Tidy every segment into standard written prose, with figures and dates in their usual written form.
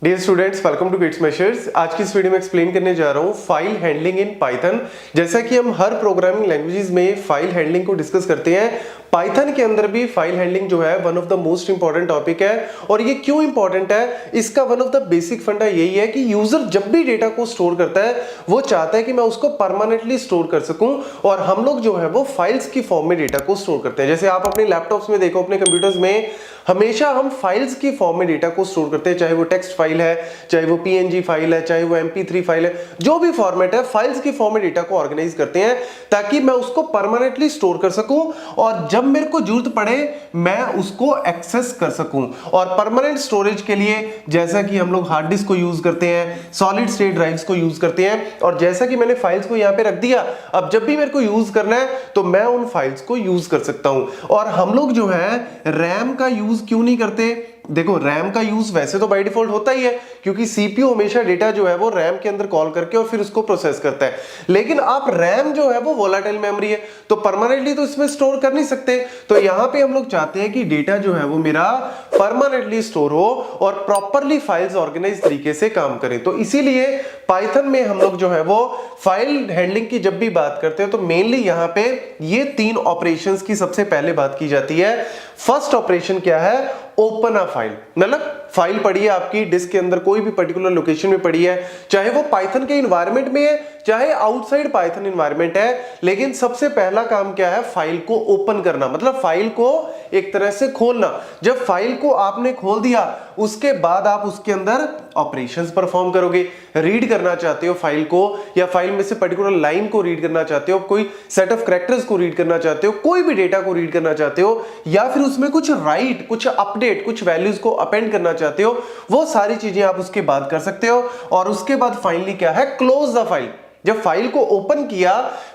Dear students, welcome to kids measures. आज की इस वीडियो में एक्सप्लेन करने जा रहा हूँ फाइल हैंडलिंग इन पाइथन। जैसा कि हम हर प्रोग्रामिंग लैंग्वेजेस में फाइल हैंडलिंग को डिस्कस करते हैं, पाइथन के अंदर भी फाइल हैंडलिंग जो है one of the most important topic है। और ये क्यों इंपॉर्टेंट है, इसका वन ऑफ द बेसिक फंडा यही है कि यूजर जब भी डेटा को स्टोर करता है वो चाहता है कि मैं उसको परमानेंटली स्टोर कर सकूं, और हम लोग जो है वो फाइल्स की फॉर्म में डेटा को स्टोर करते हैं। जैसे आप अपने लैपटॉप्स में देखो, अपने कंप्यूटर्स में हमेशा हम फाइल्स की फॉर्म में डेटा को स्टोर करते हैं, चाहे वो टेक्स्ट फाइल है, चाहे वो पीएनजी फाइल है, चाहे वो MP3 फाइल है, जो भी फॉर्मेट है, फाइल्स की फॉर्म में डेटा को ऑर्गेनाइज करते हैं ताकि मैं उसको परमानेंटली स्टोर कर सकूं और जब मेरे को जरूरत पड़े मैं उसको एक्सेस कर सकूं। और परमानेंट स्टोरेज के लिए जैसा कि हम लोग हार्ड डिस्क को यूज करते हैं, सॉलिड स्टेट ड्राइव्स को यूज करते हैं, और जैसा कि मैंने फाइल्स को यहां पे रख दिया, अब जब भी मेरे को यूज करना है तो मैं उन फाइल्स को यूज कर सकता हूं। और हम लोग जो है रैम का यूज क्यों नहीं करते? देखो, रैम का यूज वैसे तो बाय डिफॉल्ट होता ही है, क्योंकि सीपीयू हमेशा डेटा जो है वो रैम के अंदर कॉल करके और फिर उसको प्रोसेस करता है। लेकिन आप रैम जो है वो वोलाटाइल मेमोरी है, तो परमानेंटली तो इसमें स्टोर कर नहीं सकते। तो यहां पे हम लोग चाहते हैं कि डेटा जो है वो मेरा परमानेंटली स्टोर हो और प्रॉपरली फाइल्स ऑर्गेनाइज तरीके से काम करें। तो इसीलिए पाइथन में हम लोग जो है वो फाइल हैंडलिंग की जब भी बात करते हैं तो मेनली यहां पे ये तीन ऑपरेशंस की सबसे पहले बात की जाती है। फर्स्ट ऑपरेशन क्या है? Open a file. मतलब फाइल पड़ी है आपकी डिस्क के अंदर, कोई भी पर्टिकुलर लोकेशन में पड़ी है, चाहे वो पाइथन के इन्वायरमेंट में है, चाहे आउटसाइड पाइथन इन्वायरमेंट है, लेकिन सबसे पहला काम क्या है? फाइल को ओपन करना, मतलब फाइल को एक तरह से खोलना। जब फाइल को आपने खोल दिया उसके बाद आप उसके अंदर ऑपरेशंस परफॉर्म करोगे। रीड करना चाहते हो फाइल को, या फाइल में से पर्टिकुलर लाइन को रीड करना चाहते हो, कोई सेट ऑफ कैरेक्टर्स को रीड करना चाहते हो, कोई भी डेटा को रीड करना चाहते हो, या फिर उसमें कुछ राइट, कुछ अपडेट, कुछ वैल्यूज को अपेंड करना चाहते हो, वो सारी चीजें आप उसके बाद कर सकते हो। और उसके बाद फाइनली क्या है? Close the file. जब फाइल को ओपन किया,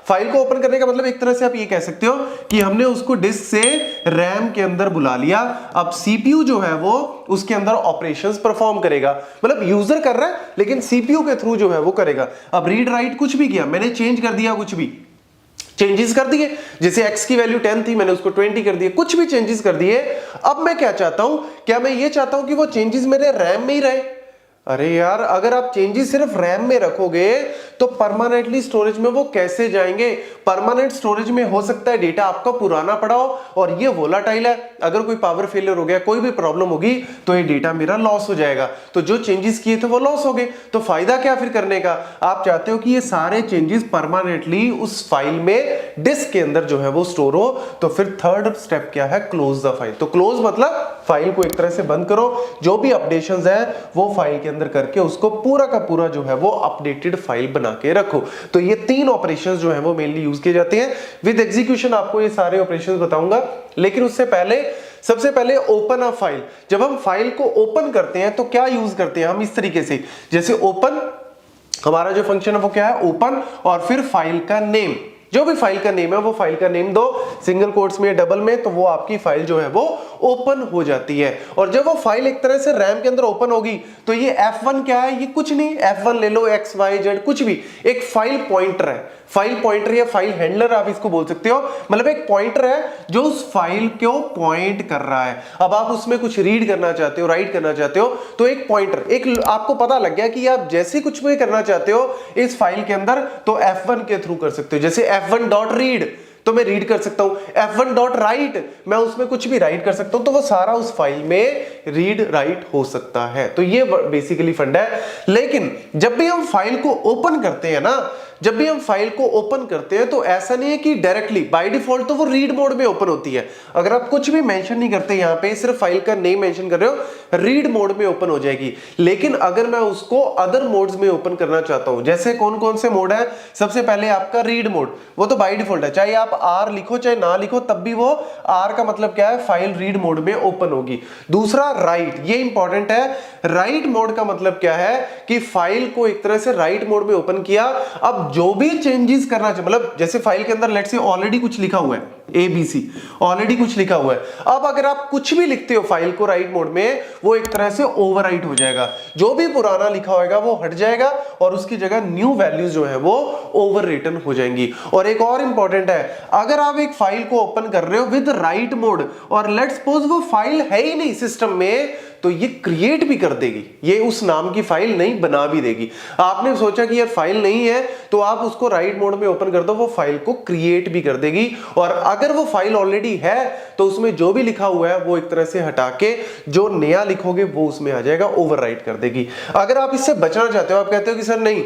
फाइल को ओपन करने का मतलब एक तरह से आप ये कह सकते हो कि हमने उसको डिस्क से रैम के अंदर बुला लिया। अब सीपीयू जो है वो उसके अंदर ऑपरेशंस परफॉर्म करेगा, मतलब यूजर कर रहा है लेकिन सीपीयू के थ्रू जो है वो करेगा। अब रीड राइट कुछ भी किया, मैंने चेंज कर दिया, कुछ भी चेंजेस कर दिए, जैसे x की वैल्यू 10 थी, मैंने उसको 20 कर दिए, कुछ भी चेंजेस कर दिए। अब मैं क्या चाहता हूं? क्या मैं ये चाहता हूं कि वो चेंजेस मेरे रैम में ही रहे? अरे यार, अगर आप चेंजेस सिर्फ रैम में रखोगे तो परमानेंटली स्टोरेज में वो कैसे जाएंगे? परमानेंट स्टोरेज में हो सकता है डेटा आपका पुराना पड़ा हो और ये वोलाटाइल है, अगर कोई पावर फेलियर हो गया, कोई भी प्रॉब्लम होगी तो ये डेटा मेरा लॉस हो जाएगा। तो जो चेंजेस किए थे वो लॉस हो गए, तो फायदा क्या फिर करने का? आप चाहते हो कि ये सारे चेंजेस परमानेंटली उस फाइल में डिस्क के अंदर जो है वो स्टोर हो। तो फिर थर्ड स्टेप क्या है? Close the file. तो क्लोज मतलब फाइल को एक तरह से बंद करो, जो भी अपडेशंस है वो फाइल के अंदर करके उसको पूरा का पूरा जो है वो अपडेटेड फाइल बना के रखो। तो ये तीन ऑपरेशंस जो है वो मेनली यूज किए जाते हैं। विद एग्जीक्यूशन आपको ये सारे ऑपरेशंस बताऊंगा, लेकिन उससे पहले सबसे पहले ओपन अ फाइल। जब हम फाइल को ओपन करते हैं तो क्या यूज करते हैं हम? इस तरीके से, जैसे ओपन, हमारा जो फंक्शन है वो क्या है? ओपन, और फिर फाइल का नेम, जो भी फाइल का नेम है वो फाइल का नेम दो, सिंगल कोट्स में, डबल में, तो वो आपकी फाइल जो है वो ओपन हो जाती है। और जब वो फाइल एक तरह से रैम के अंदर ओपन होगी तो ये F1 क्या है? ये कुछ नहीं, F1 ले लो, X Y Z कुछ भी, एक फाइल पॉइंटर है। फाइल पॉइंटर या फाइल हैंडलर आप इसको बोल सकते हो, मतलब एक पॉइंटर है जो उस फाइल को पॉइंट कर रहा है। अब आप उसमें कुछ रीड करना चाहते हो, राइट करना चाहते हो, तो एक पॉइंटर, एक आपको पता लग गया कि आप जैसे कुछ भी करना चाहते हो इस फाइल के अंदर तो F1 के थ्रू कर सकते हो। जैसे F1.read तो मैं रीड कर सकता हूं, F1.write मैं उसमें कुछ भी राइट कर सकता हूं, तो वो सारा उस फाइल में रीड राइट हो सकता है। तो ये बेसिकली फंडा है। लेकिन जब भी हम फाइल को ओपन करते हैं ना, जब भी हम फाइल को ओपन करते हैं तो ऐसा नहीं है कि डायरेक्टली बाय डिफॉल्ट तो वो रीड मोड में ओपन होती है। अगर आप कुछ भी मेंशन नहीं करते, यहां पे सिर्फ फाइल का नेम मेंशन कर रहे हो, रीड मोड में ओपन हो जाएगी। लेकिन अगर मैं उसको अदर मोड्स में ओपन करना चाहता हूं, जैसे कौन कौन से मोड है? सबसे पहले आपका रीड मोड, वो तो बाय डिफॉल्ट है, चाहे आप R लिखो चाहे ना लिखो तब भी वो R का मतलब क्या है? फाइल रीड मोड में ओपन होगी। दूसरा राइट, ये इंपॉर्टेंट है। राइट मोड का मतलब क्या है? कि फाइल को एक तरह से राइट मोड में ओपन किया, अब जो भी चेंजेस करना चाहिए, मतलब जैसे फाइल के अंदर लेट्स से ऑलरेडी कुछ लिखा हुआ है, ABC ऑलरेडी कुछ लिखा हुआ है। अब अगर आप कुछ भी लिखते हो फाइल को राइट मोड में, वो एक तरह से ओवरराइट हो जाएगा, जो भी पुराना लिखा होगा वो हट जाएगा और उसकी जगह न्यू वैल्यूज जो है वो ओवर रिटन हो जाएंगी। और एक और इंपॉर्टेंट है, अगर आप एक फाइल को ओपन कर रहे हो विद राइट मोड और लेट्स सपोज वो फाइल है ही नहीं सिस्टम में, तो ये क्रिएट भी कर देगी, ये उस नाम की फाइल नहीं बना भी देगी। आपने सोचा कि यार फाइल नहीं है, तो आप उसको राइट मोड में ओपन कर दो, वो फाइल को क्रिएट भी कर देगी। और अगर वो फाइल ऑलरेडी है तो उसमें जो भी लिखा हुआ है वो एक तरह से हटा के जो नया लिखोगे वो उसमें आ जाएगा, ओवरराइट कर देगी। अगर आप इससे बचना चाहते हो, आप कहते हो कि सर नहीं,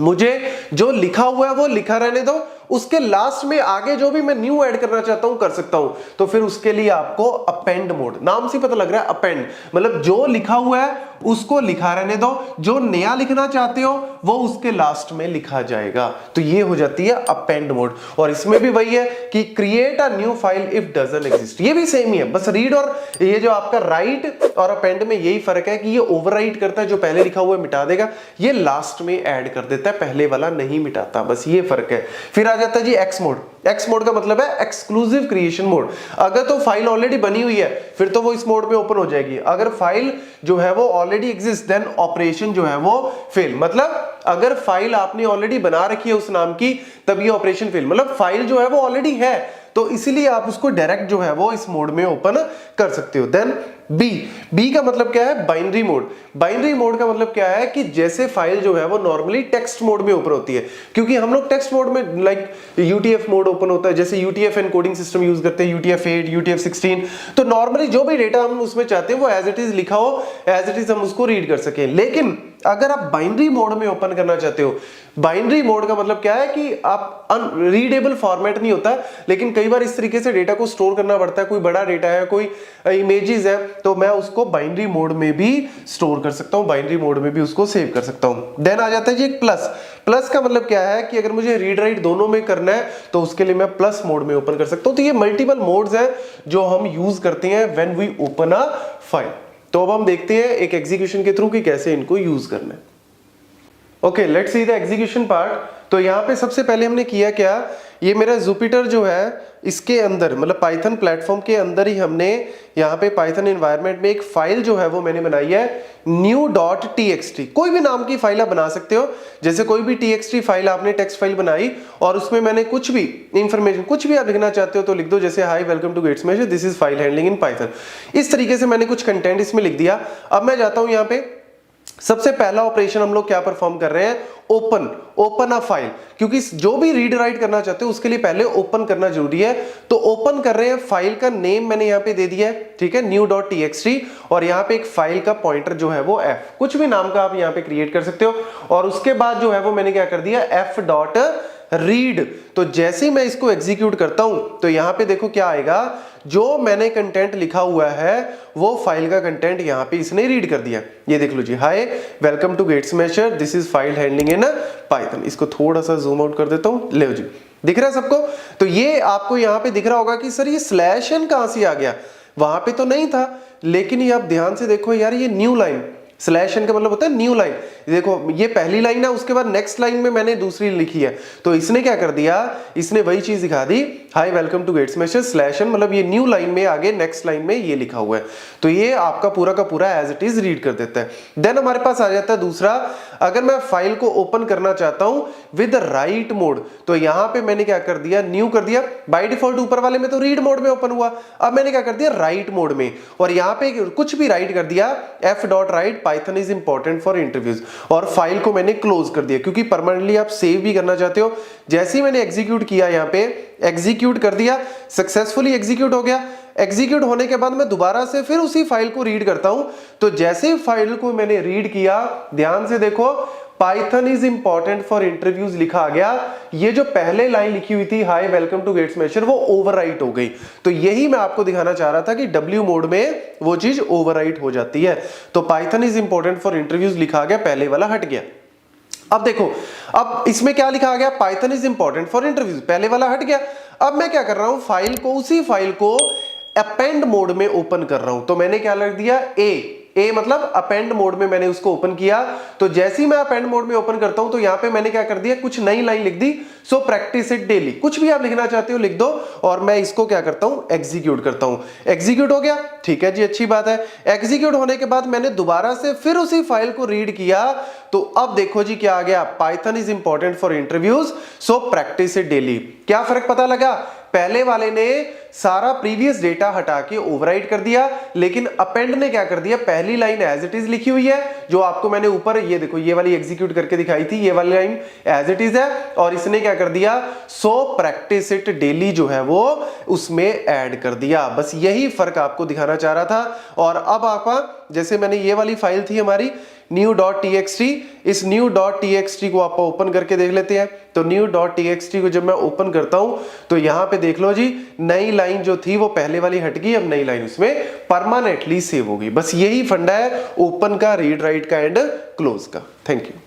मुझे जो लिखा हुआ है वो लिखा रहने दो, उसके लास्ट में आगे जो भी मैं न्यू ऐड करना चाहता हूं कर सकता हूं, तो फिर उसके लिए आपको अपेंड मोड, नाम से पता लग रहा है अपेंड, मतलब जो लिखा हुआ है उसको लिखा रहने दो, जो नया लिखना चाहते हो वो उसके लास्ट में लिखा जाएगा। तो ये हो जाती है अपेंड मोड। और इसमें भी वही है कि create a new file if doesn't exist, ये भी सेम ही है, बस रीड और ये जो आपका राइट और अपेंड में यही फर्क है कि ये ओवरराइट करता है, जो पहले लिखा हुआ है मिटा देगा, ये लास्ट में ऐड कर देता है, पहले वाला नहीं मिटाता, बस ये फर्क है। फिर आ जाता है जी एक्स मोड। एक्स मोड का मतलब है एक्सक्लूसिव क्रिएशन मोड। अगर तो फाइल ऑलरेडी बनी हुई है फिर तो वो इस मोड में ओपन हो जाएगी, अगर फाइल जो है वो ऑलरेडी एग्जिस्ट देन ऑपरेशन जो है वो फेल। मतलब अगर फाइल आपने ऑलरेडी बना रखी है उस नाम की तब ये ऑपरेशन फेल, मतलब फाइल जो है वो ऑलरेडी है तो इसीलिए आप उसको डायरेक्ट जो है वो इस मोड में ओपन कर सकते हो। देन बी का मतलब क्या है, बाइनरी मोड। बाइनरी मोड का मतलब क्या है कि जैसे फाइल जो है वो नॉर्मली टेक्स्ट मोड में ओपन होती है, क्योंकि हम लोग टेक्स्ट मोड में लाइक यूटीएफ मोड ओपन होता है, जैसे यूटीएफ एनकोडिंग सिस्टम यूज करते हैं, UTF-8 UTF-16, तो नॉर्मली जो भी डेटा हम उसमें चाहते हैं वो एज इट इज लिखा हो, एज इट इज हम उसको रीड कर सकें। लेकिन अगर आप बाइनरी मोड में ओपन करना चाहते हो, बाइनरी मोड का मतलब क्या है कि आप अनरीडेबल फॉर्मेट नहीं होता, लेकिन कई बार इस तरीके से डेटा को स्टोर करना पड़ता है, कोई बड़ा डेटा है, कोई इमेजेस है, तो मैं उसको बाइनरी मोड में भी स्टोर कर सकता हूं, बाइनरी मोड में भी उसको सेव कर सकता हूं। देन आ जाता है जी एक प्लस। प्लस का मतलब क्या है कि अगर मुझे रीड राइट दोनों में करना है तो उसके लिए मैं प्लस मोड में ओपन कर सकता हूं। तो ये मल्टीपल मोड्स हैं जो हम यूज करते हैं when we open a file. तो अब हम देखते हैं एक एग्जीक्यूशन के थ्रू कि कैसे इनको यूज करना है। Okay, let's see the execution part. तो यहाँ पे सबसे पहले हमने किया क्या, ये मेरा जुपिटर जो है इसके अंदर मतलब पाइथन प्लेटफॉर्म के अंदर ही हमने यहाँ पे पाइथन एनवायरनमेंट में एक फाइल जो है वो मैंने बनाई है new.txt। कोई भी नाम की फाइल आप बना सकते हो, जैसे कोई भी txt फाइल आपने टेक्स्ट फाइल बनाई और उसमें मैंने कुछ भी इंफॉर्मेशन, कुछ भी आप लिखना चाहते हो तो लिख दो, जैसे hi welcome to GATE Smash, this is file handling in Python. इस तरीके से मैंने कुछ कंटेंट इसमें लिख दिया। अब मैं जाता हूं यहाँ पे, सबसे पहला ऑपरेशन हम लोग क्या परफॉर्म कर रहे हैं, ओपन अ फाइल, क्योंकि जो भी रीड राइट करना चाहते हो उसके लिए पहले ओपन करना जरूरी है। तो ओपन कर रहे हैं, फाइल का नेम मैंने यहाँ पे दे दिया है, ठीक है, new.txt, और यहाँ पे एक फाइल का पॉइंटर जो है वो f, कुछ भी नाम का आप यहाँ पे क्रिएट कर सकते हो। और उसके बाद जो है वो मैंने क्या कर दिया, f.read। तो जैसे ही मैं इसको एग्जीक्यूट करता हूं तो यहाँ पे देखो क्या आएगा, जो मैंने कंटेंट लिखा हुआ है वो फाइल का कंटेंट यहाँ पे इसने रीड कर दिया। ये देख लो जी, hi welcome to GATE Smasher, this is file handling in Python. इसको थोड़ा सा जूम आउट कर देता हूँ, ले जी, दिख रहा है सबको। तो ये आपको यहाँ पे दिख रहा होगा कि सर ये स्लैश एन कहां से आ गया, वहां पे तो नहीं था, लेकिन ये आप ध्यान से देखो यार, ये न्यू लाइन, स्लैश एन का मतलब होता है न्यू लाइन। देखो ये पहली लाइन है, उसके बाद नेक्स्ट लाइन में मैंने दूसरी लिखी है, तो इसने क्या कर दिया, इसने वही चीज दिखा दी, hi welcome to GATE Smash slash N, मतलब ये न्यू लाइन में आगे नेक्स्ट लाइन में ये लिखा हुआ है, तो ये आपका पूरा का पूरा एज इट इज रीड कर देता है। देन हमारे पास आ जाता है दूसरा, अगर मैं फाइल को ओपन करना चाहता हूं विद राइट मोड, तो यहां पे मैंने क्या कर दिया, न्यू कर दिया। बाय डिफॉल्ट ऊपर वाले में तो रीड मोड में ओपन हुआ, अब मैंने क्या कर दिया, राइट मोड में, और यहां पे कुछ भी राइट कर दिया, f.write Python is important for interviews, और फाइल को मैंने क्लोज कर दिया, क्योंकि परमानेंटली आप सेव भी करना चाहते हो। जैसे ही मैंने एग्जीक्यूट किया, यहाँ पे एग्जीक्यूट कर दिया, सक्सेसफुली एग्जीक्यूट हो गया। एग्जीक्यूट होने के बाद मैं दोबारा से फिर उसी फाइल को रीड करता हूं, तो जैसे ही फाइल को मैंने रीड किया, ध्यान से देखो, Python is important for interviews लिखा आ गया। ये जो पहले लाइन लिखी हुई थी हाय वेलकम टू गेट्समैशर, वो ओवरराइट हो गई। तो यही मैं आपको दिखाना चाह रहा था कि W मोड में वो चीज ओवरराइट हो जाती है। तो Python is important for interviews लिखा आ गया, पहले वाला हट गया। अब देखो, अब इसमें क्या लिखा आ गया, Python is important for interviews, पहले वाला हट गया। अब मैं क्या कर रहा हूं, फाइल को, उसी फाइल को अपेंड मोड में ओपन कर रहा हूं, तो मैंने क्या लिख दिया, ए मतलब अपेंड मोड में मैंने उसको ओपन किया, तो जैसे ही मैं अपेंड मोड में ओपन करता हूं तो यहां पे मैंने क्या कर दिया, कुछ नई लाइन लिख दी, सो प्रैक्टिस इट डेली। कुछ भी आप लिखना चाहते हो लिख दो, और मैं इसको क्या करता हूं, एग्जीक्यूट करता हूं। एग्जीक्यूट हो गया, ठीक है जी, अच्छी बात है। एग्जीक्यूट होने के बाद मैंने दोबारा से फिर उसी फाइल को रीड किया, तो अब देखो जी क्या आ गया, Python is important for interviews, so practice it daily. क्या फर्क पता लगा, पहले वाले ने सारा प्रीवियस डेटा हटा के ओवरराइट कर दिया, लेकिन अपेंड ने क्या कर दिया, पहली लाइन एज इट इज लिखी हुई है, जो आपको मैंने ऊपर ये देखो ये वाली एग्जीक्यूट करके दिखाई थी, ये वाली लाइन एज इट इज है, और इसने क्या कर दिया, सो प्रैक्टिस इट डेली जो है वो उसमें ऐड कर दिया। बस यही फर्क आपको दिखाना चाह रहा था। और अब आपका जैसे मैंने ये वाली फाइल थी हमारी new.txt, इस new.txt को आप ओपन करके देख लेते हैं। तो new.txt को जब मैं ओपन करता हूं तो यहां पे देख लो जी, नई लाइन जो थी वो पहले वाली हट गई, अब नई लाइन उसमें परमानेंटली सेव होगी। बस यही फंडा है ओपन का, रीड राइट का एंड क्लोज का। Thank you.